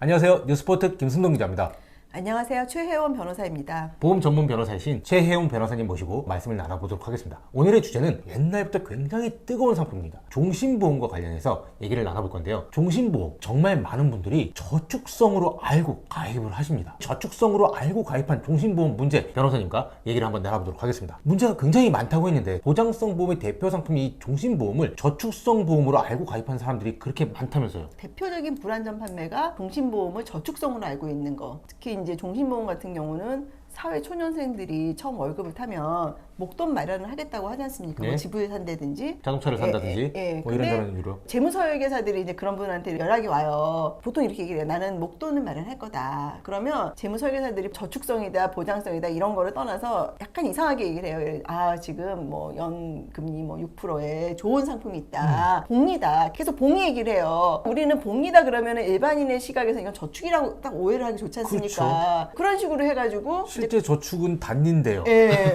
안녕하세요. 뉴스포트 김승동 기자입니다. 안녕하세요. 최혜원 변호사입니다. 보험 전문 변호사이신 최혜원 변호사님 모시고 말씀을 나눠보도록 하겠습니다. 오늘의 주제는 옛날부터 굉장히 뜨거운 상품입니다. 종신보험과 관련해서 얘기를 나눠볼 건데요. 종신보험 정말 많은 분들이 저축성으로 알고 가입을 하십니다. 저축성으로 알고 가입한 종신보험 문제 변호사님과 얘기를 한번 나눠보도록 하겠습니다. 문제가 굉장히 많다고 했는데 보장성 보험의 대표 상품이 이 종신보험을 저축성 보험으로 알고 가입한 사람들이 그렇게 많다면서요. 대표적인 불안전 판매가 종신보험을 저축성으로 알고 있는 거. 특히 이제 종신보험 같은 경우는 사회 초년생들이 처음 월급을 타면 목돈 마련을 하겠다고 하지 않습니까? 네. 뭐 집을 산다든지 자동차를 산다든지 뭐 이런저런 이유로. 재무설계사들이 이제 그런 분한테 연락이 와요. 보통 이렇게 얘기를 해요. 나는 목돈을 마련할 거다. 그러면 재무설계사들이 저축성이다, 보장성이다 이런 거를 떠나서 약간 이상하게 얘기를 해요. 아, 지금 뭐 연금리 뭐 6%에 좋은 상품이 있다. 복리다. 계속 복리 얘기를 해요. 우리는 복리다 그러면은 일반인의 시각에서 이건 저축이라고 딱 오해를 하기 좋지 않습니까? 그런 식으로 해가지고 실제 저축은 단인데요. 예.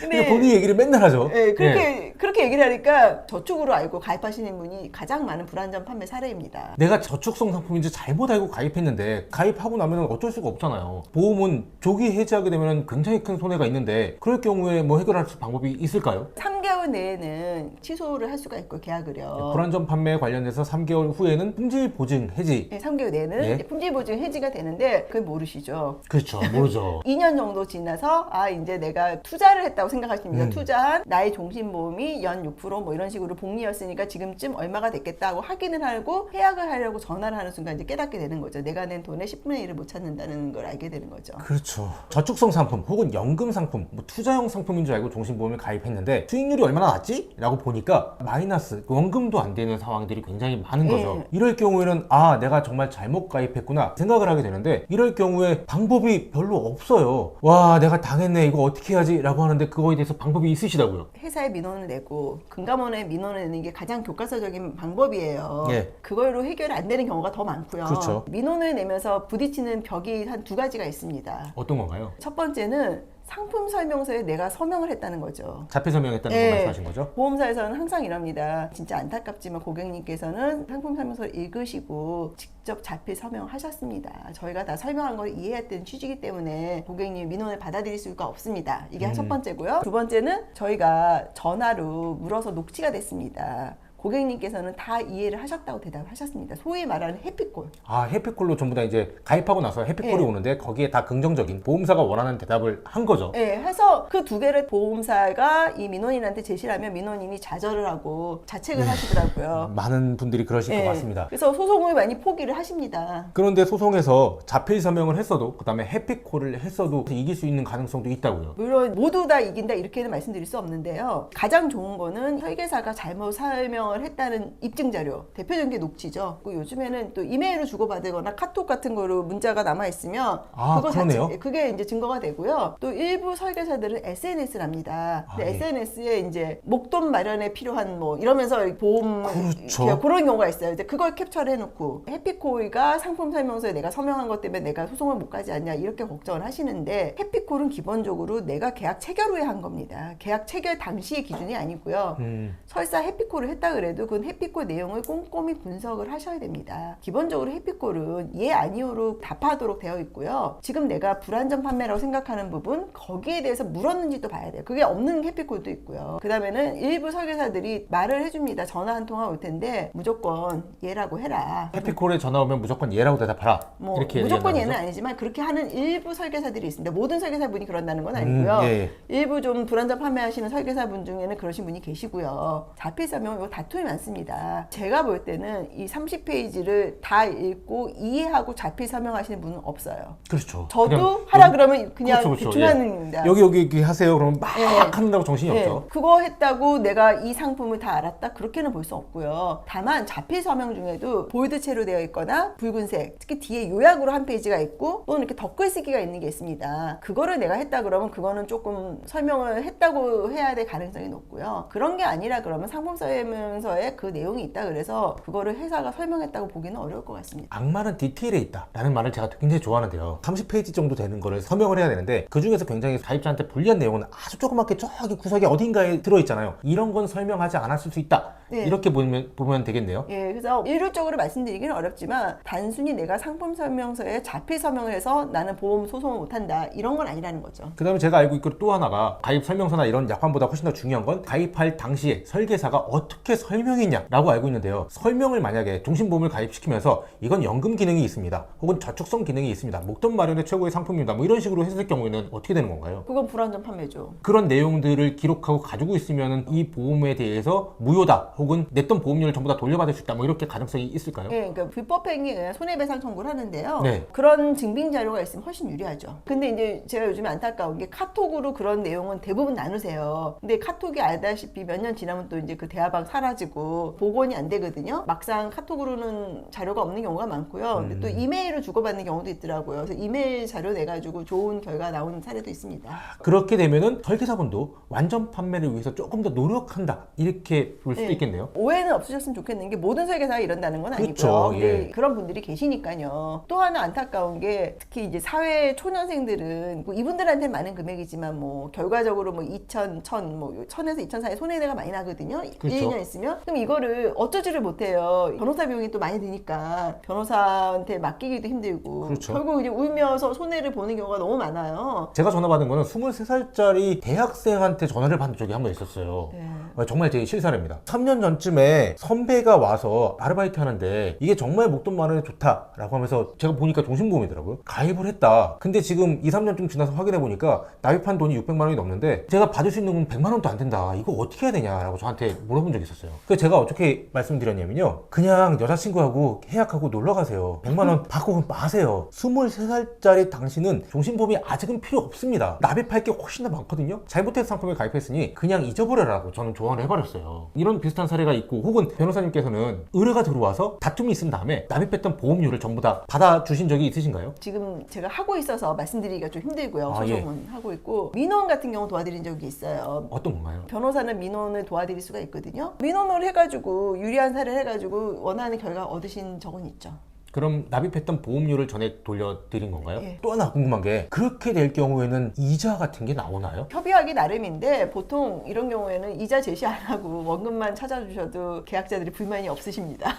근데 본인 얘기를 맨날 하죠. 예, 그렇게 얘기를 하니까 저축으로 알고 가입하시는 분이 가장 많은 불안전 판매 사례입니다. 내가 저축성 상품인지 잘못 알고 가입했는데 가입하고 나면 어쩔 수가 없잖아요. 보험은 조기 해지하게 되면 굉장히 큰 손해가 있는데 그럴 경우에 뭐 해결할 수 방법이 있을까요? 3개월 내에는 취소를 할 수가 있고 계약을요. 불안전 판매 관련해서 3개월 후에는 품질 보증 해지. 3개월 내에는 예. 이제 품질 보증 해지가 되는데 그걸 모르시죠. 그렇죠. 모르죠. 2년 정도 지나서 아 이제 내가 투자를 했다고 생각하십니다. 투자한 나의 종신보험이 연 6%뭐 이런 식으로 복리였으니까 지금쯤 얼마가 됐겠다고 확인을 하고 계약을 하려고 전화를 하는 순간 이제 깨닫게 되는 거죠. 내가 낸 돈의 10분의 1을 못 찾는다는 걸 알게 되는 거죠. 그렇죠. 저축성 상품 혹은 연금 상품, 뭐 투자형 상품인 줄 알고 종신보험에 가입했는데 수익률이 얼마나 낮지? 라고 보니까 마이너스, 원금도 안 되는 상황들이 굉장히 많은 거죠. 이럴 경우에는 아 내가 정말 잘못 가입했구나 생각을 하게 되는데 이럴 경우에 방법이 별로 없어요. 와 내가 당했네 이거 어떻게 해야지 라고 하는데 그거에 대해서 방법이 있으시다고요. 회사에 민원을 내고 금감원에 민원을 내는 게 가장 교과서적인 방법이에요. 예. 그걸로 해결이 안 되는 경우가 더 많고요. 그렇죠. 민원을 내면서 부딪히는 벽이 한 두 가지가 있습니다. 어떤 건가요? 첫 번째는 상품 설명서에 내가 서명을 했다는 거죠. 자폐 설명했다는 거 말씀하신 거죠? 보험사에서는 항상 이럽니다. 진짜 안타깝지만 고객님께서는 상품 설명서를 읽으시고 직접 자필 서명하셨습니다. 저희가 다 설명한 걸 이해했던 취지이기 때문에 고객님 민원을 받아들일 수가 없습니다. 이게 첫 번째고요. 두 번째는 저희가 전화로 물어서 녹취가 됐습니다. 고객님께서는 다 이해를 하셨다고 대답을 하셨습니다. 소위 말하는 해피콜. 아 해피콜로 전부 다 이제 가입하고 나서 해피콜이 오는데 거기에 다 긍정적인 보험사가 원하는 대답을 한 거죠. 네, 해서 그 두 개를 보험사가 이 민원인한테 제시를 하면 민원인이 좌절을 하고 자책을 하시더라고요. 많은 분들이 그러실 것 같습니다. 그래서 소송을 많이 포기를 하십니다. 그런데 소송에서 자필 서명을 했어도 그 다음에 해피콜을 했어도 이길 수 있는 가능성도 있다고요. 물론 모두 다 이긴다 이렇게는 말씀드릴 수 없는데요. 가장 좋은 거는 설계사가 잘못 설명을 했다는 입증 자료, 대표적인 게 녹취죠. 요즘에는 또 이메일로 주고받거나 카톡 같은 거로 문자가 남아 있으면 그거 그러네요. 자체 그게 이제 증거가 되고요. 또 일부 설계사들은 SNS를 합니다. 근데 SNS에 이제 목돈 마련에 필요한 뭐 이러면서 보험 그렇죠. 그런 경우가 있어요. 이제 그걸 캡처를 해놓고 해피콜이가 상품 설명서에 내가 서명한 것 때문에 내가 소송을 못 가지 않냐 이렇게 걱정을 하시는데 해피콜은 기본적으로 내가 계약 체결 후에 한 겁니다. 계약 체결 당시의 기준이 아니고요. 설사 해피콜을 했다 그래도 그 해피콜 내용을 꼼꼼히 분석을 하셔야 됩니다. 기본적으로 해피콜은 예 아니오로 답하도록 되어 있고요. 지금 내가 불안전 판매라고 생각하는 부분 거기에 대해서 물었는지도 봐야 돼요. 그게 없는 해피콜도 있고요. 그 다음에는 일부 설계사들이 말을 해줍니다. 전화 한 통화 올 텐데 무조건 예라고 해라. 해피콜에 전화 오면 무조건 예라고 대답하라. 뭐 이렇게 무조건 얘기한다는 예는 거죠? 아니지만 그렇게 하는 일부 설계사들이 있습니다. 모든 설계사분이 그런다는 건 아니고요. 예. 일부 좀 불안전 판매하시는 설계사분 중에는 그러신 분이 계시고요. 자필 서명 이거 다툼이 많습니다. 제가 볼 때는 이 30페이지를 다 읽고 이해하고 자필 서명하시는 분은 없어요. 그렇죠. 저도 그냥 하라 그러면 그냥 그렇죠. 대충 하는 겁니다. 여기 하세요. 그러면 막 예. 한다고 정신이 네, 없죠. 그거 했다고 내가 이 상품을 다 알았다? 그렇게는 볼 수 없고요. 다만 자필 서명 중에도 볼드체로 되어 있거나 붉은색, 특히 뒤에 요약으로 한 페이지가 있고 또는 이렇게 덧글쓰기가 있는 게 있습니다. 그거를 내가 했다 그러면 그거는 조금 설명을 했다고 해야 될 가능성이 높고요. 그런 게 아니라 그러면 상품 설명서에 그 내용이 있다 그래서 그거를 회사가 설명했다고 보기는 어려울 것 같습니다. 악마는 디테일에 있다 라는 말을 제가 굉장히 좋아하는데요. 30페이지 정도 되는 거를 서명을 해야 되는데 그 중에서 굉장히 가입자한테 불리한 내용은 아주 조그맣게 저기 구석에 어딘가에 들어있잖아요. 이런 건 설명하지 않았을 수 있다 네. 이렇게 보면 되겠네요. 예, 그래서 일률적으로 말씀드리기는 어렵지만 단순히 내가 상품 설명서에 자필 서명을 해서 나는 보험 소송을 못한다 이런 건 아니라는 거죠. 그 다음에 제가 알고 있기로 또 하나가 가입 설명서나 이런 약관보다 훨씬 더 중요한 건 가입할 당시에 설계사가 어떻게 설명했냐라고 알고 있는데요. 설명을 만약에 종신보험을 가입시키면서 이건 연금 기능이 있습니다. 혹은 저축성 기능이 있습니다. 목돈 마련의 최고의 상품입니다. 뭐 이런 식으로 했을 경우에는 어떻게 되는 건가요? 그건 불안전 판매죠. 그런 내용들을 기록하고 가지고 있으면 이 보험에 대해서 무효다 혹은 냈던 보험료를 전부 다 돌려받을 수 있다 뭐 이렇게 가능성이 있을까요? 예, 그러니까 불법행위에 의한 손해배상 청구를 하는데요. 네. 그런 증빙 자료가 있으면 훨씬 유리하죠. 근데 이제 제가 요즘에 안타까운 게 카톡으로 그런 내용은 대부분 나누세요. 근데 카톡이 알다시피 몇 년 지나면 또 이제 그 대화방 사라지고 복원이 안 되거든요. 막상 카톡으로는 자료가 없는 경우가 많고요. 근데 또 이메일을 주고받는 경우도 있더라고요. 그래서 이메일 자료 내가지고 좋은 결과 나오는 사례도 있습니다. 그렇게 되면은 설계사분도 완전 판매를 위해서 조금 더 노력한다 이렇게 볼 수도 네. 있겠네요. 오해는 없으셨으면 좋겠는 게 모든 설계사가 이런다는 건 아니고요. 그렇죠. 근데 예. 그런 분들이 계시니까요. 또 하나 안타까운 게 특히 이제 사회 초년생들은 뭐 이분들한테는 많은 금액이지만 뭐 결과적으로 뭐 2천, 1000, 뭐 1000에서 2000 사이 손해가 많이 나거든요. 그렇죠. 1, 2년 있으면. 그럼 이거를 어쩌지를 못해요. 변호사 비용이 또 많이 드니까 변호사한테 맡기기도 힘들고 그렇죠. 결국 이제 울면서 손해를 보는 경우가 너무 많아요. 제가 전화 받은 거는 23살짜리 대학생한테 전화를 받은 적이 한 번 있었어요. 네. 정말 제 실사례입니다. 3년 전쯤에 선배가 와서 아르바이트 하는데 이게 정말 목돈 마련에 좋다라고 하면서 제가 보니까 종신보험이더라고요. 가입을 했다. 근데 지금 2, 3년쯤 지나서 확인해 보니까 납입한 돈이 600만 원이 넘는데 제가 받을 수 있는 건 100만 원도 안 된다. 이거 어떻게 해야 되냐라고 저한테 물어본 적이 있었어요. 그래서 제가 어떻게 말씀드렸냐면요. 그냥 여자친구하고 계약하고 놀러 가세요. 100만 원 받고 마세요. 23살짜리 당신은 종신보험이 아직은 필요 없습니다. 납입할 게 훨씬 더 많거든요. 잘못해서 상품에 가입했으니 그냥 잊어버려라고 저는 조언을 해버렸어요. 이런 비슷한 사례가 있고 혹은 변호사님께서는 의뢰가 들어와서 다툼이 있은 다음에 납입했던 보험료를 전부 다 받아주신 적이 있으신가요? 지금 제가 하고 있어서 말씀드리기가 좀 힘들고요. 아, 소송은 하고 있고 민원 같은 경우 도와드린 적이 있어요. 어떤 건가요? 변호사는 민원을 도와드릴 수가 있거든요. 민원을 해가지고 유리한 사례를 해가지고 원하는 결과 얻으신 적은 있죠. 그럼 납입했던 보험료를 전액 돌려드린 건가요? 예. 또 하나 궁금한 게 그렇게 될 경우에는 이자 같은 게 나오나요? 협의하기 나름인데 보통 이런 경우에는 이자 제시 안 하고 원금만 찾아주셔도 계약자들이 불만이 없으십니다.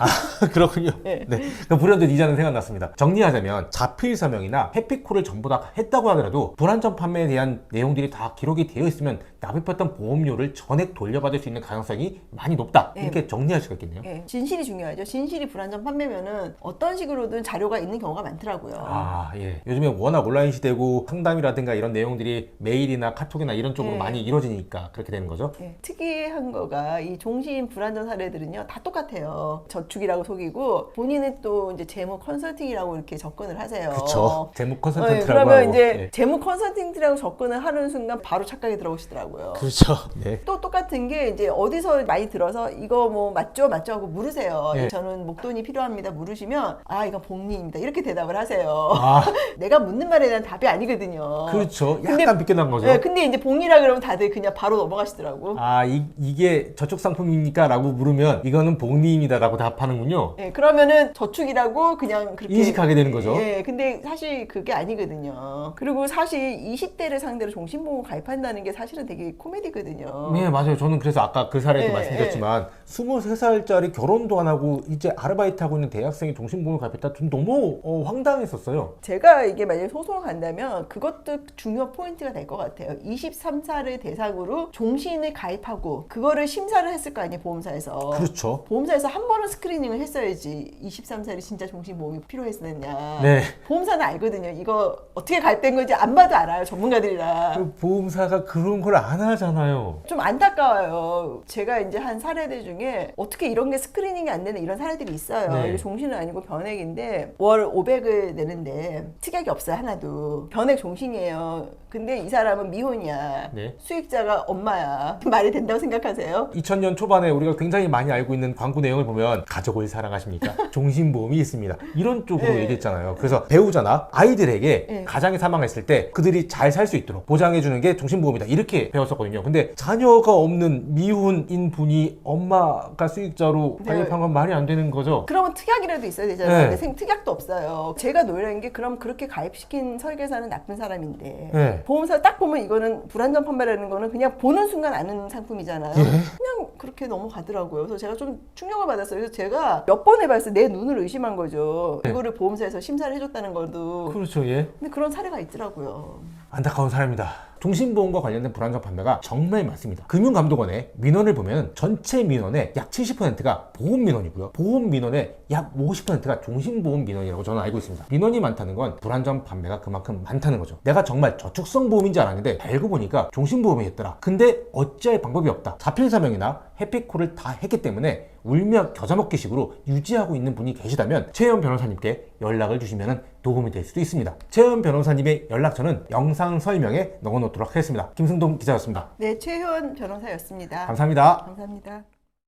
그렇군요. 예. 네. 그 불현듯 이자는 생각났습니다. 정리하자면 자필 서명이나 해피콜을 전부 다 했다고 하더라도 불안전 판매에 대한 내용들이 다 기록이 되어 있으면 납입했던 보험료를 전액 돌려받을 수 있는 가능성이 많이 높다. 예. 이렇게 정리할 수가 있겠네요. 예, 진실이 중요하죠. 진실이 불안전 판매면은 어떤 식으로든 자료가 있는 경우가 많더라고요. 아, 예. 요즘에 워낙 온라인 시대고 상담이라든가 이런 내용들이 메일이나 카톡이나 이런 쪽으로 예. 많이 이루어지니까 그렇게 되는 거죠. 예, 특이한 거가 이 종신 불안전 사례들은요 다 똑같아요. 저축이라고 속이고 본인은 또 이제 재무 컨설팅이라고 이렇게 접근을 하세요. 그렇죠. 재무 예, 컨설턴트라고 그러면 하고. 이제 예. 재무 컨설팅이라고 접근을 하는 순간 바로 착각이 들어오시더라고요. 그렇죠. 네. 또 똑같은 게 이제 어디서 많이 들어서 이거 뭐 맞죠 하고 물으세요. 예. 저는 목돈이 필요합니다 물으시면 아 이거 복리입니다 이렇게 대답을 하세요. 아, 내가 묻는 말에 대한 답이 아니거든요. 그렇죠. 근데- 약간 비껴난 거죠. 네, 근데 이제 복리라 그러면 다들 그냥 바로 넘어가시더라고. 아, 이게 저축 상품입니까? 라고 물으면 이거는 복리입니다. 라고 답하는군요. 예, 그러면은 저축이라고 그냥 그렇게 인식하게 되는 거죠. 예, 근데 사실 그게 아니거든요. 그리고 사실 20대를 상대로 종신보험 가입한다는 게 사실은 되게 코미디거든요. 네, 맞아요. 저는 그래서 아까 그 사례도 예, 말씀드렸지만 23살짜리 결혼도 안 하고 이제 아르바이트 하고 있는 대학생이 종신보험을 가입했다. 좀 너무 황당했었어요. 제가 이게 만약에 소송을 간다면 그것도 중요 포인트가 될 것 같아요. 23살을 대상으로 종신을 가입하고 그거를 심사를 했을 거 아니에요, 보험사에서. 그렇죠. 보험사에서 한 번은 스크리닝을 했어야지 23살이 진짜 종신보험이 필요했었느냐. 네. 보험사는 알거든요. 이거 어떻게 가입된 건지 안 봐도 알아요, 전문가들이라. 그 보험사가 그런 걸 안 하잖아요. 좀 안타까워요. 제가 이제 한 사례들 중에 어떻게 이런 게 스크리닝이 안 되는 이런 사례들이 있어요. 네. 이게 종신은 아니고 변액인데 월 500을 내는데 특약이 없어요, 하나도. 변액 종신이에요. 근데 이 사람은 미혼이야. 네. 수익자가 엄마야. 말이 된다고 생각하세요? 2000년 초반에 우리가 굉장히 많이 알고 있는 광고 내용을 보면 가족을 사랑하십니까? 종신보험이 있습니다. 이런 쪽으로 네. 얘기했잖아요. 그래서 배우자나 아이들에게 네. 가장이 사망했을 때 그들이 잘 살 수 있도록 보장해주는 게 종신보험이다. 이렇게 배웠었거든요. 근데 자녀가 없는 미혼인 분이 엄마가 수익자로 네. 가입한 건 말이 안 되는 거죠. 그러면 특약이라도 있어야 되잖아요. 근데 특약도 없어요. 제가 놀란 게 그럼 그렇게 가입시킨 설계사는 나쁜 사람인데 네. 보험사 딱 보면 이거는 불안전 판매라는 거는 그냥 보는 순간 아는 상품이잖아요. 예. 그냥 그렇게 넘어가더라고요. 그래서 제가 좀 충격을 받았어요. 그래서 제가 몇 번 해봤어요. 내 눈을 의심한 거죠. 네. 이거를 보험사에서 심사를 해줬다는 것도. 그렇죠. 예. 근데 그런 사례가 있더라고요. 안타까운 사례입니다. 종신보험과 관련된 불안전 판매가 정말 많습니다. 금융감독원의 민원을 보면 전체 민원의 약 70%가 보험 민원이고요. 보험 민원의 약 50%가 종신보험 민원이라고 저는 알고 있습니다. 민원이 많다는 건 불안전 판매가 그만큼 많다는 거죠. 내가 정말 저축성 보험인 줄 알았는데 알고 보니까 종신보험이었더라. 근데 어찌할 방법이 없다. 자필사명이나 해피콜을 다 했기 때문에 울며 겨자 먹기식으로 유지하고 있는 분이 계시다면 최혜원 변호사님께 연락을 주시면 도움이 될 수도 있습니다. 최혜원 변호사님의 연락처는 영상 설명에 넣어놓도록 하겠습니다. 김승동 기자였습니다. 네, 최혜원 변호사였습니다. 감사합니다. 감사합니다.